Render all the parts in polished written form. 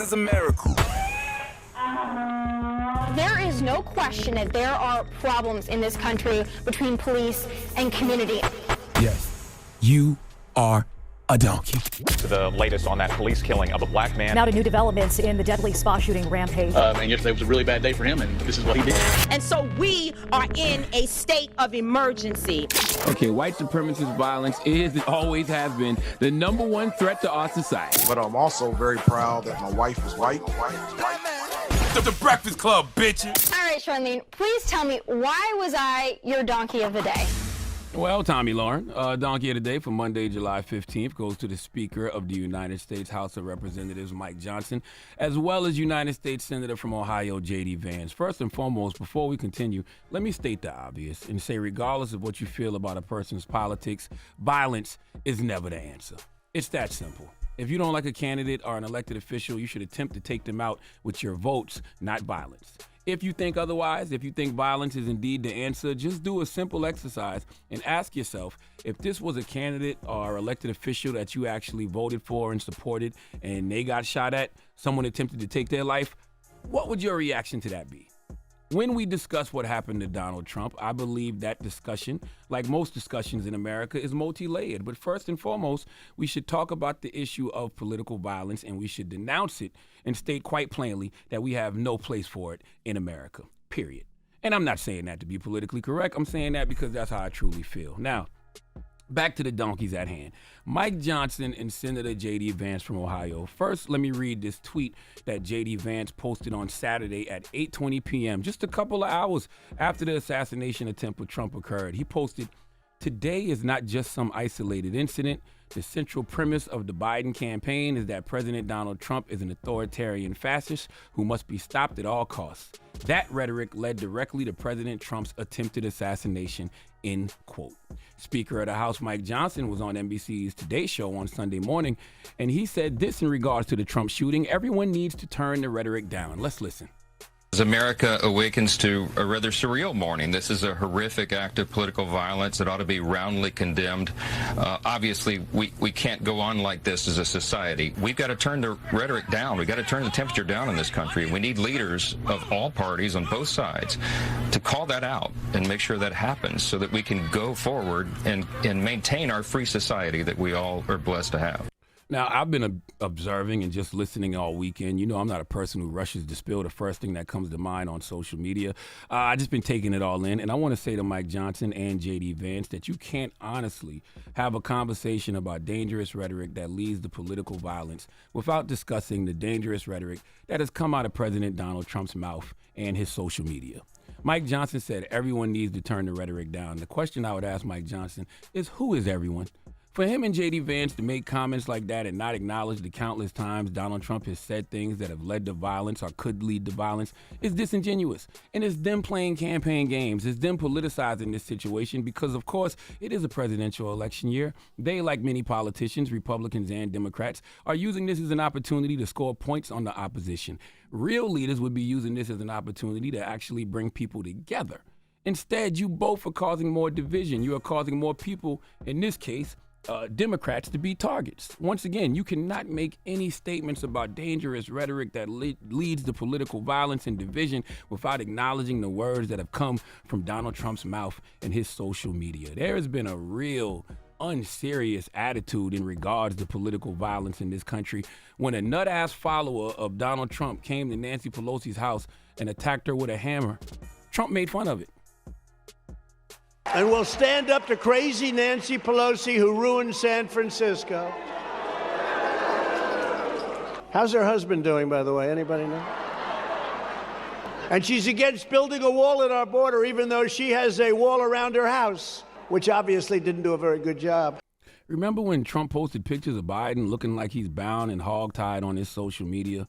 is a miracle. There is no question that there are problems in this country between police and community. Yes, you are a donkey. The latest on that police killing of a black man. Now to new developments in the deadly spa shooting rampage. And yesterday was a really bad day for him, and this is what he did. And so we are in a state of emergency. Okay, white supremacist violence is and always has been the number one threat to our society. But I'm also very proud that my wife is white. The Breakfast Club, bitches. All right, Charlamagne, please tell me, why was I your donkey of the day? Well, Tommy Lauren, Donkey of the Day for Monday, July 15th goes to the Speaker of the United States House of Representatives, Mike Johnson, as well as United States Senator from Ohio, J.D. Vance. First and foremost, before we continue, let me state the obvious and say regardless of what you feel about a person's politics, violence is never the answer. It's that simple. If you don't like a candidate or an elected official, you should attempt to take them out with your votes, not violence. If you think otherwise, if you think violence is indeed the answer, just do a simple exercise and ask yourself, if this was a candidate or elected official that you actually voted for and supported and they got shot at, someone attempted to take their life, what would your reaction to that be? When we discuss what happened to Donald Trump, I believe that discussion, like most discussions in America, is multi-layered. But first and foremost, we should talk about the issue of political violence, and we should denounce it and state quite plainly that we have no place for it in America, period. And I'm not saying that to be politically correct. I'm saying that because that's how I truly feel. Now, back to the donkeys at hand. Mike Johnson and Senator J.D. Vance from Ohio. First, let me read this tweet that J.D. Vance posted on Saturday at 8:20 p.m., just a couple of hours after the assassination attempt with Trump occurred. He posted, "Today is not just some isolated incident. The central premise of the Biden campaign is that President Donald Trump is an authoritarian fascist who must be stopped at all costs. That rhetoric led directly to President Trump's attempted assassination," end quote. Speaker of the House Mike Johnson was on NBC's Today Show on Sunday morning, and he said this in regards to the Trump shooting: "Everyone needs to turn the rhetoric down." Let's listen. As America awakens to a rather surreal morning, this is a horrific act of political violence that ought to be roundly condemned. Obviously, we can't go on like this as a society. We've got to turn the rhetoric down. We've got to turn the temperature down in this country. We need leaders of all parties on both sides to call that out and make sure that happens so that we can go forward and maintain our free society that we all are blessed to have. Now, I've been observing and just listening all weekend. You know, I'm not a person who rushes to spill the first thing that comes to mind on social media. I've just been taking it all in. And I want to say to Mike Johnson and J.D. Vance that you can't honestly have a conversation about dangerous rhetoric that leads to political violence without discussing the dangerous rhetoric that has come out of President Donald Trump's mouth and his social media. Mike Johnson said everyone needs to turn the rhetoric down. The question I would ask Mike Johnson is, who is everyone? For him and J.D. Vance to make comments like that and not acknowledge the countless times Donald Trump has said things that have led to violence or could lead to violence is disingenuous. And it's them playing campaign games. It's them politicizing this situation because, of course, it is a presidential election year. They, like many politicians, Republicans and Democrats, are using this as an opportunity to score points on the opposition. Real leaders would be using this as an opportunity to actually bring people together. Instead, you both are causing more division. You are causing more people, in this case, Democrats, to be targets. Once again, you cannot make any statements about dangerous rhetoric that leads to political violence and division without acknowledging the words that have come from Donald Trump's mouth and his social media. There has been a real unserious attitude in regards to political violence in this country when a nut-ass follower of Donald Trump came to Nancy Pelosi's house and attacked her with a hammer. Trump made fun of it. And we'll stand up to crazy Nancy Pelosi, who ruined San Francisco. How's her husband doing, by the way? Anybody know? And she's against building a wall at our border, even though she has a wall around her house, which obviously didn't do a very good job. Remember when Trump posted pictures of Biden looking like he's bound and hogtied on his social media?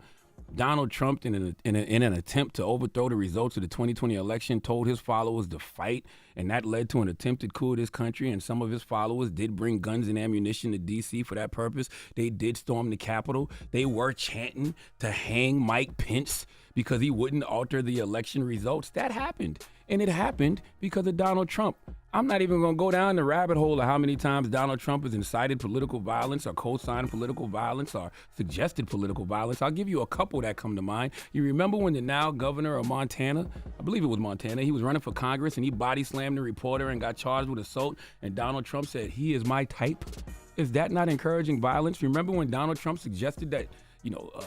Donald Trump, in an attempt to overthrow the results of the 2020 election, told his followers to fight, and that led to an attempted coup of this country, and some of his followers did bring guns and ammunition to D.C. for that purpose. They did storm the Capitol. They were chanting to hang Mike Pence because he wouldn't alter the election results. That happened, and it happened because of Donald Trump. I'm not even going to go down the rabbit hole of how many times Donald Trump has incited political violence or co-signed political violence or suggested political violence. I'll give you a couple that come to mind. You remember when the now governor of Montana, I believe it was Montana, he was running for Congress and he body slammed a reporter and got charged with assault, and Donald Trump said, he is my type? Is that not encouraging violence? Remember when Donald Trump suggested that,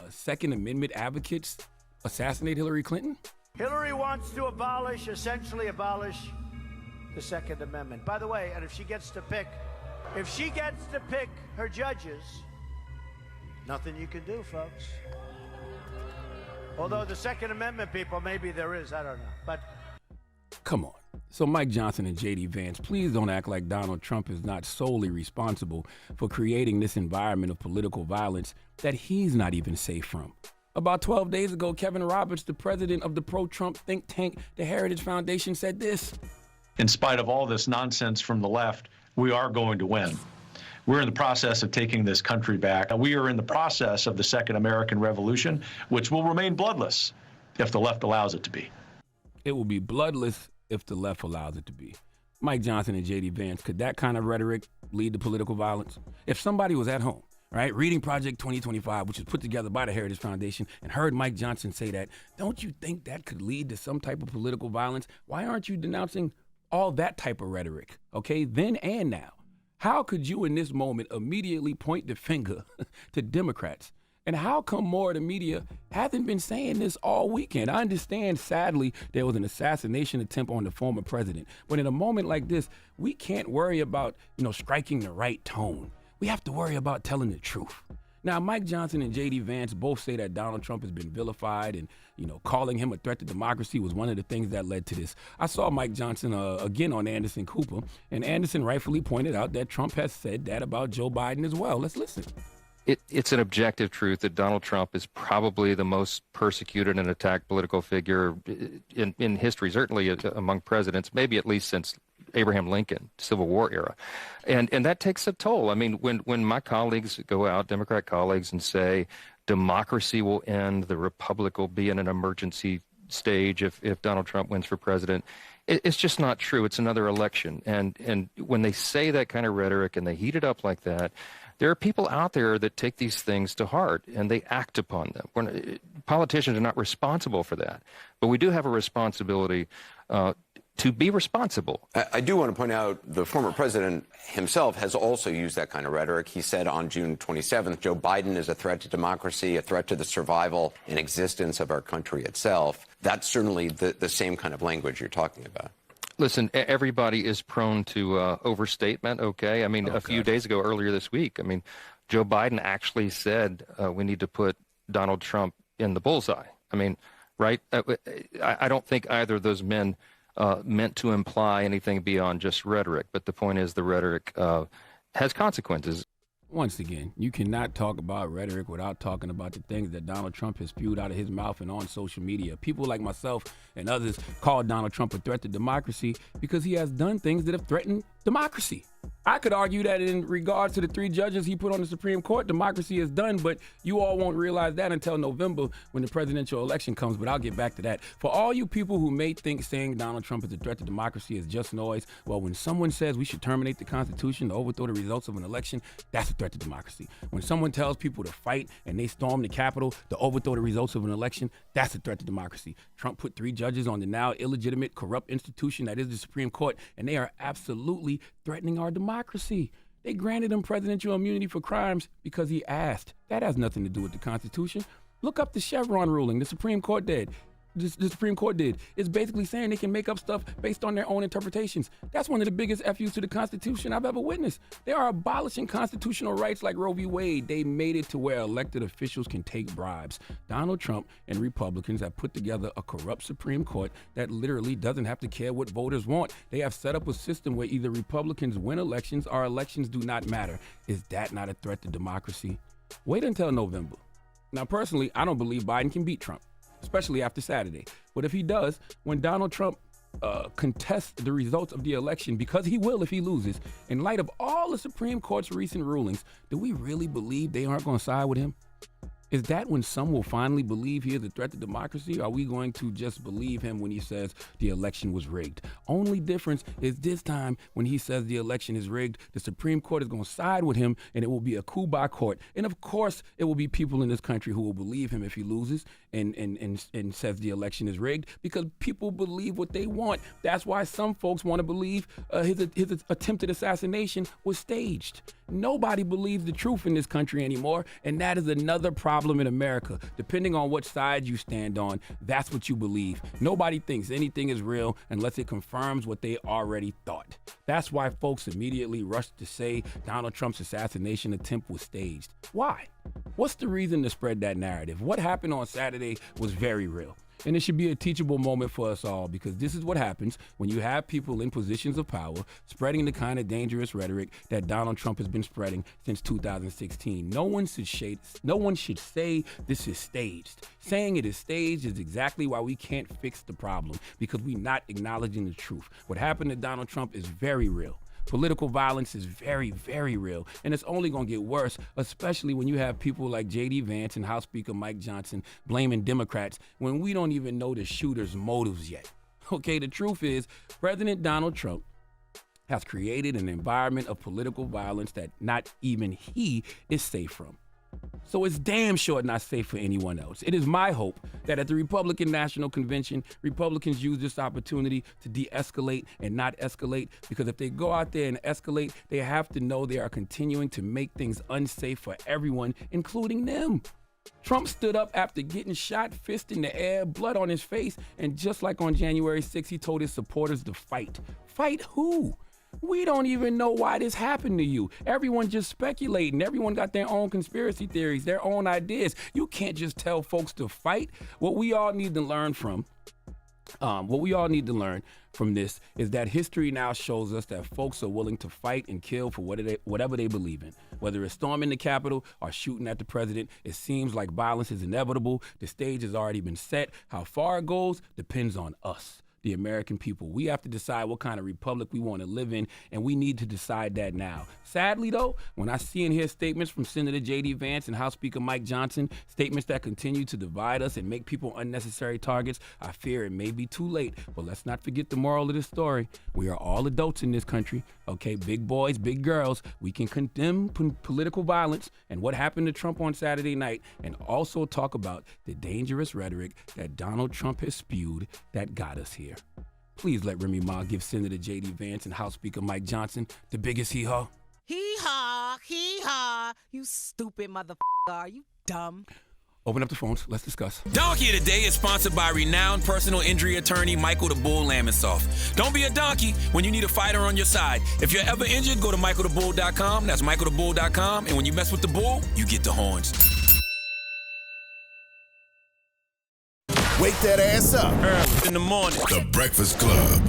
Second Amendment advocates assassinate Hillary Clinton? Hillary wants to essentially abolish the Second Amendment. By the way, and if she gets to pick her judges, nothing you can do, folks. Although the Second Amendment people, maybe there is, I don't know. But come on. So Mike Johnson and J.D. Vance, please don't act like Donald Trump is not solely responsible for creating this environment of political violence that he's not even safe from. About 12 days ago, Kevin Roberts, the president of the pro-Trump think tank, the Heritage Foundation, said this. In spite of all this nonsense from the left, we are going to win. We're in the process of taking this country back. We are in the process of the Second American Revolution, which will remain bloodless if the left allows it to be. It will be bloodless if the left allows it to be. Mike Johnson and J.D. Vance, could that kind of rhetoric lead to political violence? If somebody was at home, right, reading Project 2025, which is put together by the Heritage Foundation, and heard Mike Johnson say that, don't you think that could lead to some type of political violence? Why aren't you denouncing all that type of rhetoric, okay, then and now? How could you in this moment immediately point the finger to Democrats? And how come more of the media hasn't been saying this all weekend? I understand, sadly, there was an assassination attempt on the former president. But in a moment like this, we can't worry about, striking the right tone. We have to worry about telling the truth. Now, Mike Johnson and J.D. Vance both say that Donald Trump has been vilified and, calling him a threat to democracy was one of the things that led to this. I saw Mike Johnson again on Anderson Cooper, and Anderson rightfully pointed out that Trump has said that about Joe Biden as well. Let's listen. It's an objective truth that Donald Trump is probably the most persecuted and attacked political figure in history, certainly among presidents, maybe at least since Abraham Lincoln, Civil War era. And that takes a toll. I mean, when my colleagues go out, Democrat colleagues, and say democracy will end, the republic will be in an emergency stage if Donald Trump wins for president, it's just not true. It's another election. And when they say that kind of rhetoric and they heat it up like that, there are people out there that take these things to heart and they act upon them. Politicians are not responsible for that, but we do have a responsibility to be responsible. I do want to point out the former president himself has also used that kind of rhetoric. He said on June 27th, Joe Biden is a threat to democracy, a threat to the survival and existence of our country itself. That's certainly the same kind of language you're talking about. Listen, everybody is prone to overstatement, okay? I mean, a few days ago, earlier this week, Joe Biden actually said we need to put Donald Trump in the bullseye. I mean, right? I don't think either of those men meant to imply anything beyond just rhetoric, but the point is the rhetoric has consequences. Once again, you cannot talk about rhetoric without talking about the things that Donald Trump has spewed out of his mouth and on social media. People like myself and others call Donald Trump a threat to democracy because he has done things that have threatened democracy. I could argue that in regards to the 3 judges he put on the Supreme Court, democracy is done, but you all won't realize that until November when the presidential election comes, but I'll get back to that. For all you people who may think saying Donald Trump is a threat to democracy is just noise, well, when someone says we should terminate the Constitution to overthrow the results of an election, that's a threat to democracy. When someone tells people to fight and they storm the Capitol to overthrow the results of an election, that's a threat to democracy. Trump put 3 judges on the now illegitimate, corrupt institution that is the Supreme Court, and they are absolutely threatening our democracy. They granted him presidential immunity for crimes because he asked. That has nothing to do with the Constitution. Look up the Chevron ruling the Supreme Court did. The Supreme Court did. It's basically saying they can make up stuff based on their own interpretations. That's one of the biggest FUs to the Constitution I've ever witnessed. They are abolishing constitutional rights like Roe v. Wade. They made it to where elected officials can take bribes. Donald Trump and Republicans have put together a corrupt Supreme Court that literally doesn't have to care what voters want. They have set up a system where either Republicans win elections or elections do not matter. Is that not a threat to democracy? Wait until November. Now, personally, I don't believe Biden can beat Trump, especially after Saturday. But if he does, when Donald Trump contests the results of the election, because he will if he loses, in light of all the Supreme Court's recent rulings, do we really believe they aren't going to side with him? Is that when some will finally believe he is a threat to democracy? Are we going to just believe him when he says the election was rigged? Only difference is this time when he says the election is rigged, the Supreme Court is going to side with him and it will be a coup by court. And of course, it will be people in this country who will believe him if he loses and says the election is rigged, because people believe what they want. That's why some folks want to believe his attempted assassination was staged. Nobody believes the truth in this country anymore, and that is another problem in America. Depending on what side you stand on, that's what you believe. Nobody thinks anything is real unless it confirms what they already thought. That's why folks immediately rush to say Donald Trump's assassination attempt was staged. Why? What's the reason to spread that narrative? What happened on Saturday was very real. And it should be a teachable moment for us all, because this is what happens when you have people in positions of power spreading the kind of dangerous rhetoric that Donald Trump has been spreading since 2016. No one should say this is staged. Saying it is staged is exactly why we can't fix the problem, because we're not acknowledging the truth. What happened to Donald Trump is very real. Political violence is very, very real, and it's only going to get worse, especially when you have people like J.D. Vance and House Speaker Mike Johnson blaming Democrats when we don't even know the shooter's motives yet. Okay, the truth is, President Donald Trump has created an environment of political violence that not even he is safe from. So it's damn sure not safe for anyone else. It is my hope that at the Republican National Convention, Republicans use this opportunity to de-escalate and not escalate, because if they go out there and escalate, they have to know they are continuing to make things unsafe for everyone, including them. Trump stood up after getting shot, fist in the air, blood on his face, and just like on January 6th, he told his supporters to fight. Fight who? We don't even know why this happened to you. Everyone just speculating. Everyone got their own conspiracy theories, their own ideas. You can't just tell folks to fight. What we all need to learn from this is that history now shows us that folks are willing to fight and kill for whatever they believe in. Whether it's storming the Capitol or shooting at the president, it seems like violence is inevitable. The stage has already been set. How far it goes depends on us, the American people. We have to decide what kind of republic we want to live in, and we need to decide that now. Sadly, though, when I see and hear statements from Senator J.D. Vance and House Speaker Mike Johnson, statements that continue to divide us and make people unnecessary targets, I fear it may be too late. But let's not forget the moral of this story. We are all adults in this country, okay? Big boys, big girls. We can condemn political violence and what happened to Trump on Saturday night, and also talk about the dangerous rhetoric that Donald Trump has spewed that got us here. Please let Remy Ma give Senator J.D. Vance and House Speaker Mike Johnson the biggest hee-haw. Hee-haw, hee-haw. You stupid motherfucker. Are you dumb? Open up the phones. Let's discuss. Donkey of the Day is sponsored by renowned personal injury attorney Michael the Bull Lamonsoff. Don't be a donkey when you need a fighter on your side. If you're ever injured, go to michaelthebull.com. That's michaelthebull.com. And when you mess with the bull, you get the horns. Wake that ass up. Early in the morning. The Breakfast Club.